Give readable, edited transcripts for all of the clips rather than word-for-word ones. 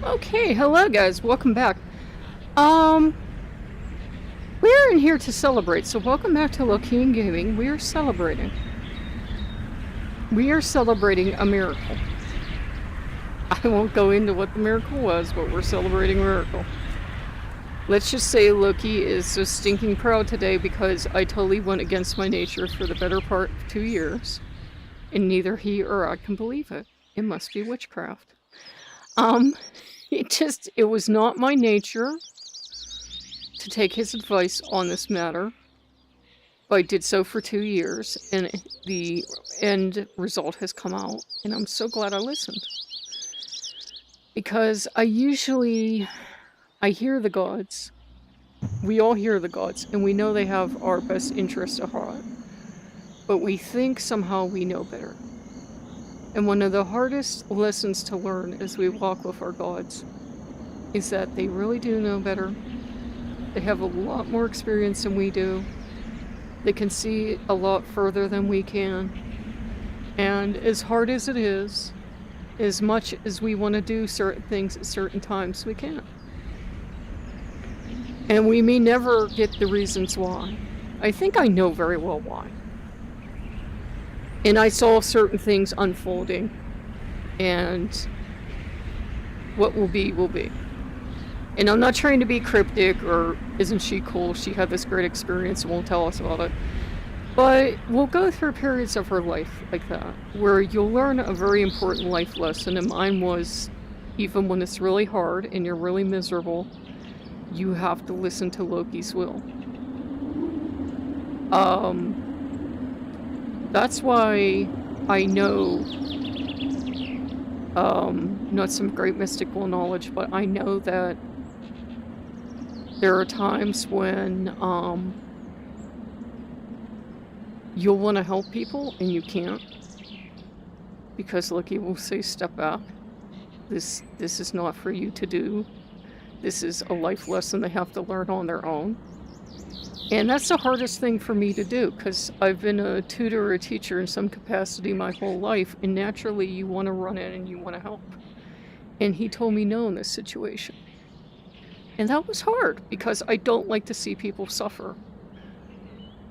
Okay, hello guys, welcome back. Um, we're in here to celebrate, so welcome back to Lokean Gaming. We are celebrating. We are celebrating a miracle. I won't go into what the miracle was, but we're celebrating a miracle. Let's just say Loki is so stinking proud today because I totally went against my nature for the better part of 2 years, and neither he or I can believe it. It must be witchcraft. It was not my nature to take his advice on this matter. I did so for 2 years, and the end result has come out, and I'm so glad I listened. Because I hear the gods. We all hear the gods, and we know they have our best interests at heart. But we think somehow we know better. And one of the hardest lessons to learn as we walk with our gods is that they really do know better. They have a lot more experience than we do. They can see a lot further than we can. And as hard as it is, as much as we want to do certain things at certain times, we can't. And we may never get the reasons why. I think I know very well why. And I saw certain things unfolding. And what will be, will be. And I'm not trying to be cryptic or isn't she cool, she had this great experience and won't tell us about it. But we'll go through periods of her life like that, where you'll learn a very important life lesson, and mine was, even when it's really hard and you're really miserable, you have to listen to Loki's will. That's why I know, not some great mystical knowledge, but I know that there are times when, you'll want to help people and you can't, because Loki will say, step back. This is not for you to do. This is a life lesson they have to learn on their own. And that's the hardest thing for me to do, because I've been a tutor or a teacher in some capacity my whole life, and naturally you want to run in and you want to help. And he told me no in this situation. And that was hard, because I don't like to see people suffer.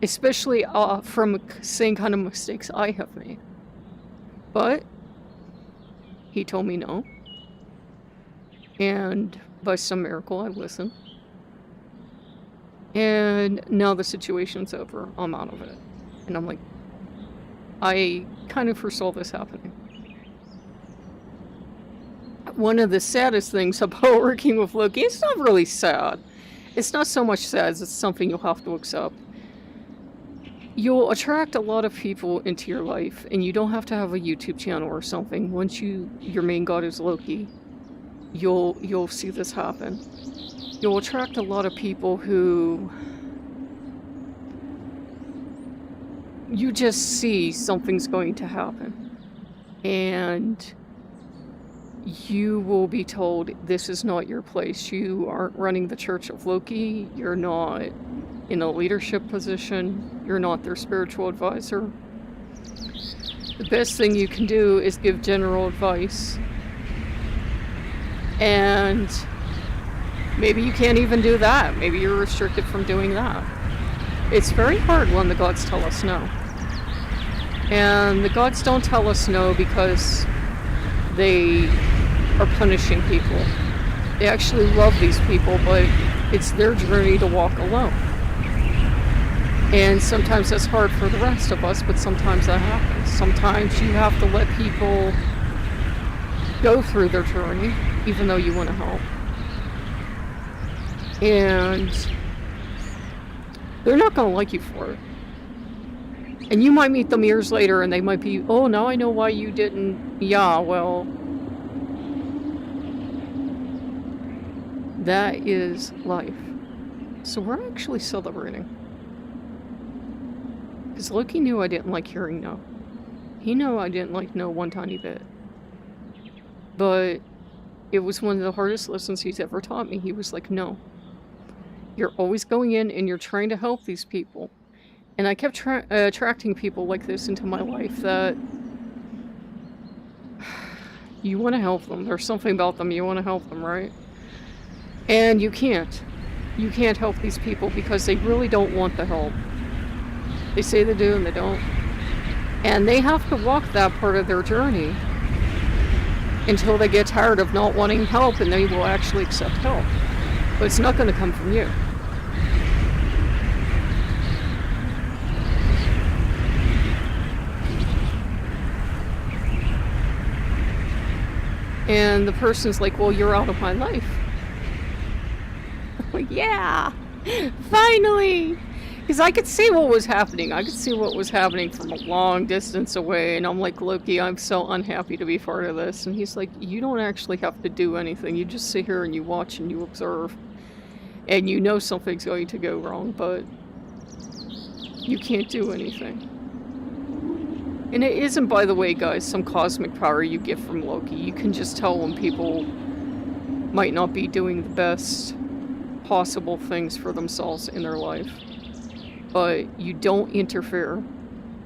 Especially from the same kind of mistakes I have made. But he told me no. And by some miracle, I listened. And now the situation's over. I'm out of it. And I'm like, I kind of foresaw this happening. One of the saddest things about working with Loki, it's not really sad. It's not so much sad as it's something you'll have to accept. You'll attract a lot of people into your life, and you don't have to have a YouTube channel or something. Once your main god is Loki, you'll see this happen. You'll attract a lot of people who you just see something's going to happen, and you will be told, this is not your place. You aren't running the Church of Loki. You're not in a leadership position. You're not their spiritual advisor. The best thing you can do is give general advice. And maybe you can't even do that. Maybe you're restricted from doing that. It's very hard when the gods tell us no. And the gods don't tell us no because they are punishing people. They actually love these people, but it's their journey to walk alone. And sometimes that's hard for the rest of us, but sometimes that happens. Sometimes you have to let people go through their journey, even though you want to help. And they're not going to like you for it. And you might meet them years later and they might be, oh, now I know why you didn't. Yeah, well, that is life. So we're actually celebrating. Because Loki knew I didn't like hearing no. He knew I didn't like no one tiny bit. But it was one of the hardest lessons he's ever taught me. He was like, no. You're always going in and you're trying to help these people. And I kept attracting people like this into my life that You want to help them. There's something about them. You want to help them, right? And you can't. You can't help these people because they really don't want the help. They say they do and they don't. And they have to walk that part of their journey until they get tired of not wanting help, and they will actually accept help. But it's not going to come from you. And the person's like, well, you're out of my life. I'm like, yeah, finally. Because I could see what was happening. I could see what was happening from a long distance away. And I'm like, Loki, I'm so unhappy to be part of this. And he's like, you don't actually have to do anything. You just sit here and you watch and you observe. And you know something's going to go wrong, but you can't do anything. And it isn't, by the way, guys, some cosmic power you get from Loki. You can just tell when people might not be doing the best possible things for themselves in their life. But you don't interfere,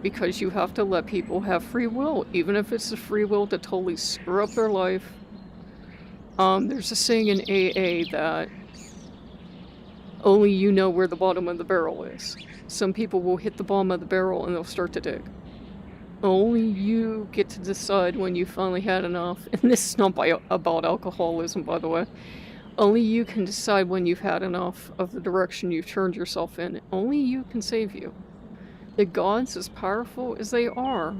because you have to let people have free will, even if it's a free will to totally screw up their life. There's a saying in AA that only you know where the bottom of the barrel is. Some people will hit the bottom of the barrel and they'll start to dig. Only you get to decide when you finally had enough. And this is not about alcoholism, by the way. Only you can decide when you've had enough of the direction you've turned yourself in. Only you can save you. The gods, as powerful as they are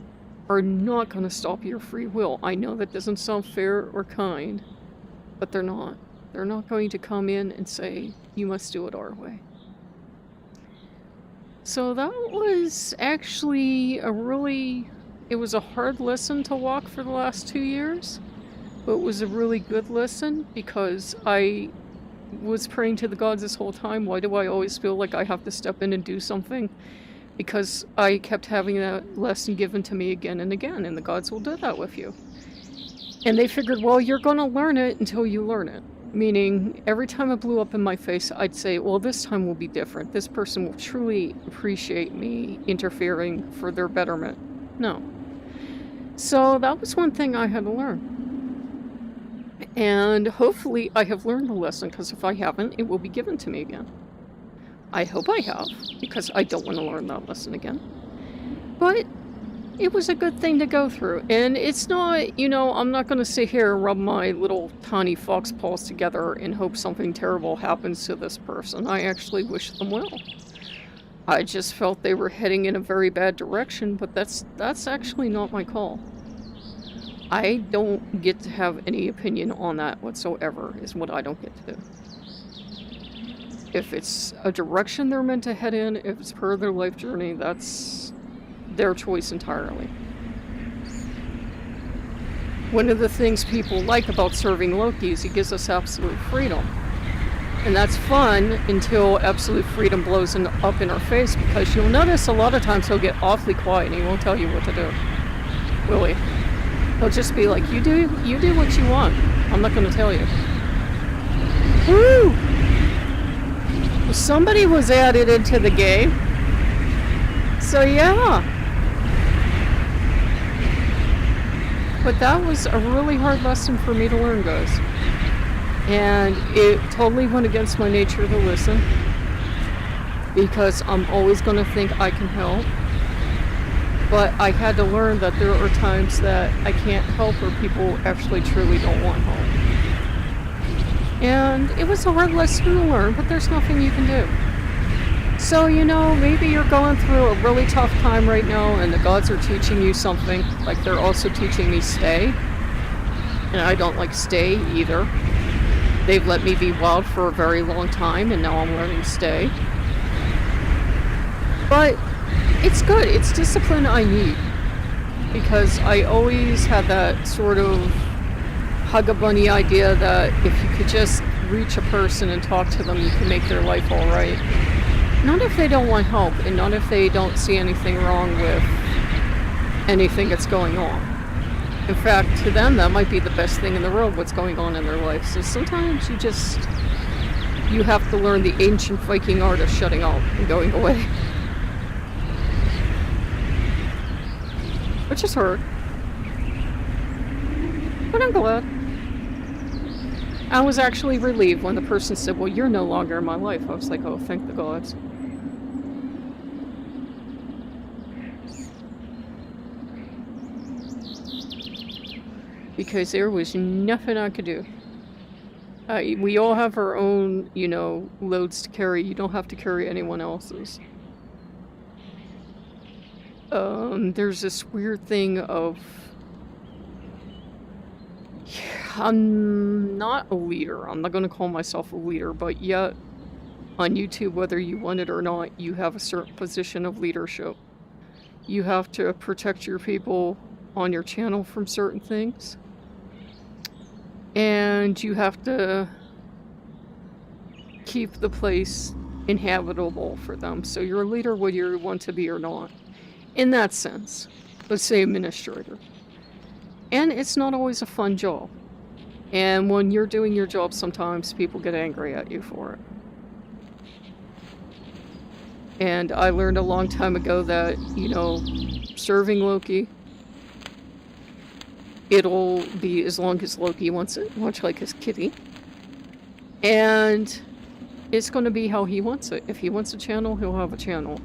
not going to stop your free will. I know that doesn't sound fair or kind, but they're not. They're not going to come in and say, you must do it our way. So that was actually it was a hard lesson to walk for the last 2 years, but it was a really good lesson because I was praying to the gods this whole time. Why do I always feel like I have to step in and do something? Because I kept having that lesson given to me again and again, and the gods will do that with you. And they figured, well, you're going to learn it until you learn it. Meaning, every time it blew up in my face, I'd say, well, this time will be different. This person will truly appreciate me interfering for their betterment. No. So that was one thing I had to learn. And hopefully I have learned the lesson, because if I haven't, it will be given to me again. I hope I have, because I don't want to learn that lesson again. But it was a good thing to go through. And it's not, I'm not going to sit here and rub my little tiny fox paws together and hope something terrible happens to this person. I actually wish them well. I just felt they were heading in a very bad direction, but that's actually not my call. I don't get to have any opinion on that whatsoever, is what I don't get to do. If it's a direction they're meant to head in, if it's per their life journey, that's their choice entirely. One of the things people like about serving Loki is he gives us absolute freedom. And that's fun until absolute freedom blows up in our face, because you'll notice a lot of times he'll get awfully quiet and he won't tell you what to do. Will he? He'll just be like, you do what you want. I'm not going to tell you. Woo! Well, somebody was added into the game. So yeah. But that was a really hard lesson for me to learn, guys. And it totally went against my nature to listen, because I'm always going to think I can help. But I had to learn that there are times that I can't help where people actually truly don't want help. And it was a hard lesson to learn, but there's nothing you can do. So, maybe you're going through a really tough time right now and the gods are teaching you something, like they're also teaching me stay. And I don't like stay either. They've let me be wild for a very long time, and now I'm learning to stay. But it's good. It's discipline I need. Because I always had that sort of hug-a-bunny idea that if you could just reach a person and talk to them, you can make their life all right. Not if they don't want help, and not if they don't see anything wrong with anything that's going on. In fact, to them, that might be the best thing in the world, what's going on in their life. So sometimes you have to learn the ancient Viking art of shutting up and going away. Which is hard. But I'm glad. I was actually relieved when the person said, well, you're no longer in my life. I was like, oh, thank the gods. Because there was nothing I could do. We all have our own, you know, loads to carry. You don't have to carry anyone else's. There's this weird thing of... I'm not a leader. I'm not going to call myself a leader, but yet on YouTube, whether you want it or not, you have a certain position of leadership. You have to protect your people on your channel from certain things. And you have to keep the place inhabitable for them. So you're a leader whether you want to be or not. In that sense, let's say administrator. And it's not always a fun job. And when you're doing your job, sometimes people get angry at you for it. And I learned a long time ago that, you know, serving Loki, it'll be as long as Loki wants it, much like his kitty. And it's going to be how he wants it. If he wants a channel, he'll have a channel.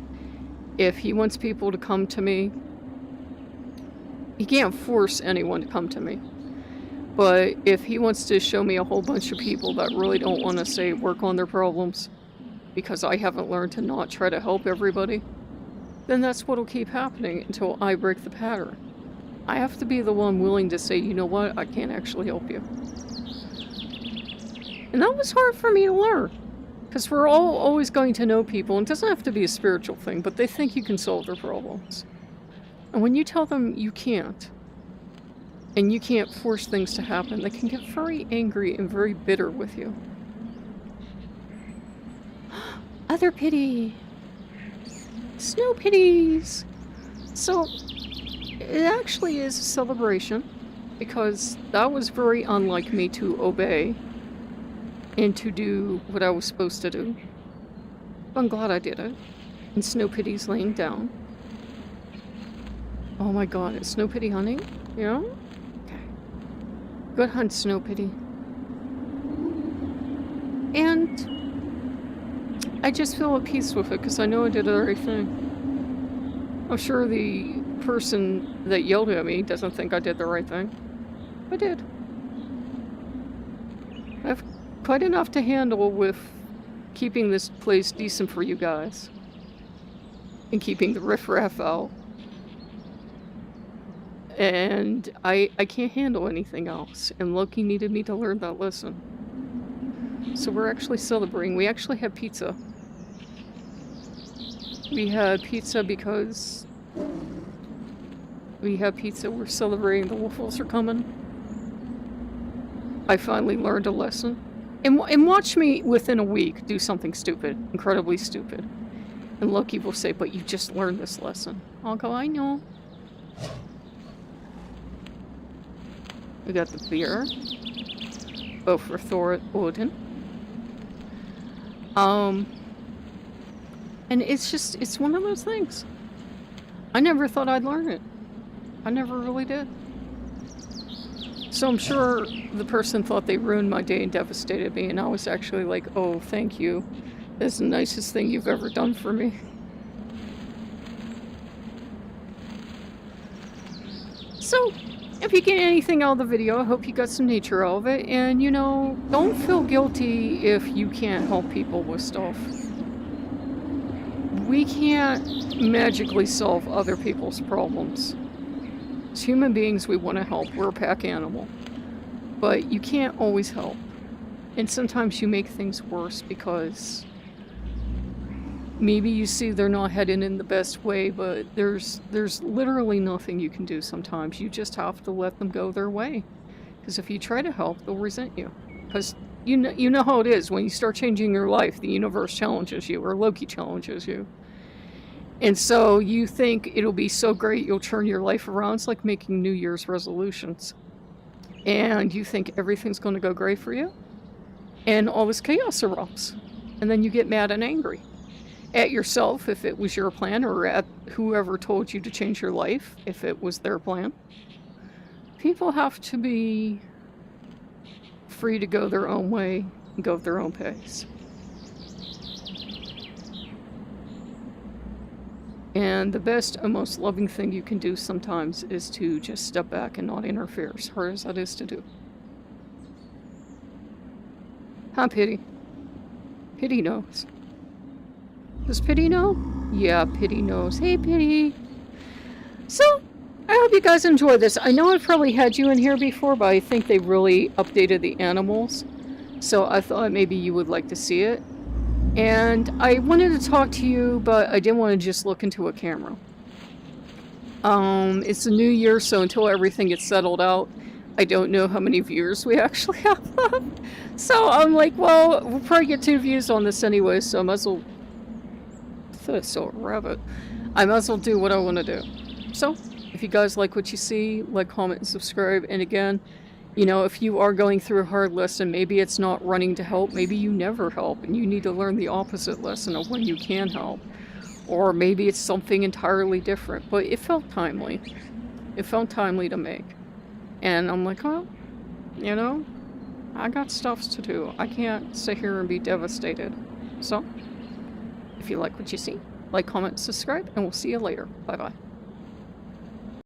If he wants people to come to me, he can't force anyone to come to me. But if he wants to show me a whole bunch of people that really don't want to, say, work on their problems, because I haven't learned to not try to help everybody, then that's what'll keep happening until I break the pattern. I have to be the one willing to say, you know what, I can't actually help you. And that was hard for me to learn. Because we're all always going to know people, and it doesn't have to be a spiritual thing, but they think you can solve their problems. And when you tell them you can't, and you can't force things to happen, they can get very angry and very bitter with you. Other pity. Snow pitties. So, it actually is a celebration, because that was very unlike me to obey and to do what I was supposed to do. I'm glad I did it. And Snow Pitty's laying down. Oh my god, is Snow Pitty hunting? Yeah? Okay. Good hunt, Snow Pitty. And I just feel at peace with it, because I know I did the right thing. I'm sure the person that yelled at me doesn't think I did the right thing. I did. I've quite enough to handle with keeping this place decent for you guys. And keeping the riffraff out. And I can't handle anything else. And Loki needed me to learn that lesson. So we're actually celebrating. We actually had pizza. We had pizza because... we have pizza. We're celebrating the waffles are coming. I finally learned a lesson. And watch me within a week do something stupid. Incredibly stupid. And Loki will say, but you just learned this lesson. I'll go, I know. We got the beer. Both for Thor and Odin. And it's just, it's one of those things. I never thought I'd learn it. I never really did. So I'm sure the person thought they ruined my day and devastated me, and I was actually like, oh, thank you. That's the nicest thing you've ever done for me. So, if you get anything out of the video, I hope you got some nature out of it, and, you know, don't feel guilty if you can't help people with stuff. We can't magically solve other people's problems. As human beings, we want to help. We're a pack animal. But you can't always help. And sometimes you make things worse because maybe you see they're not heading in the best way, but there's literally nothing you can do sometimes. You just have to let them go their way. Because if you try to help, they'll resent you. Because you know how it is. When you start changing your life, the universe challenges you, or Loki challenges you. And so you think it'll be so great you'll turn your life around. It's like making New Year's resolutions. And you think everything's going to go great for you. And all this chaos erupts. And then you get mad and angry. At yourself, if it was your plan, or at whoever told you to change your life, if it was their plan. People have to be free to go their own way and go at their own pace. And the best and most loving thing you can do sometimes is to just step back and not interfere, as hard as that is to do. Huh, Pity? Pity knows. Does Pity know? Yeah, Pity knows. Hey, Pity! So, I hope you guys enjoy this. I know I've probably had you in here before, but I think they really updated the animals. So I thought maybe you would like to see it. And I wanted to talk to you, but I didn't want to just look into a camera. It's a new year, so until everything gets settled out, I don't know how many viewers we actually have left. So I'm like, well, we'll probably get 2 views on this anyway, so I might as well... I thought I saw a rabbit. I might as well do what I want to do. So, if you guys like what you see, like, comment, and subscribe. And again, you know, if you are going through a hard lesson, maybe it's not running to help, maybe you never help, and you need to learn the opposite lesson of when you can help. Or maybe it's something entirely different, but it felt timely. It felt timely to make. And I'm like, well, you know, I got stuff to do. I can't sit here and be devastated. So, if you like what you see, like, comment, subscribe, and we'll see you later. Bye-bye.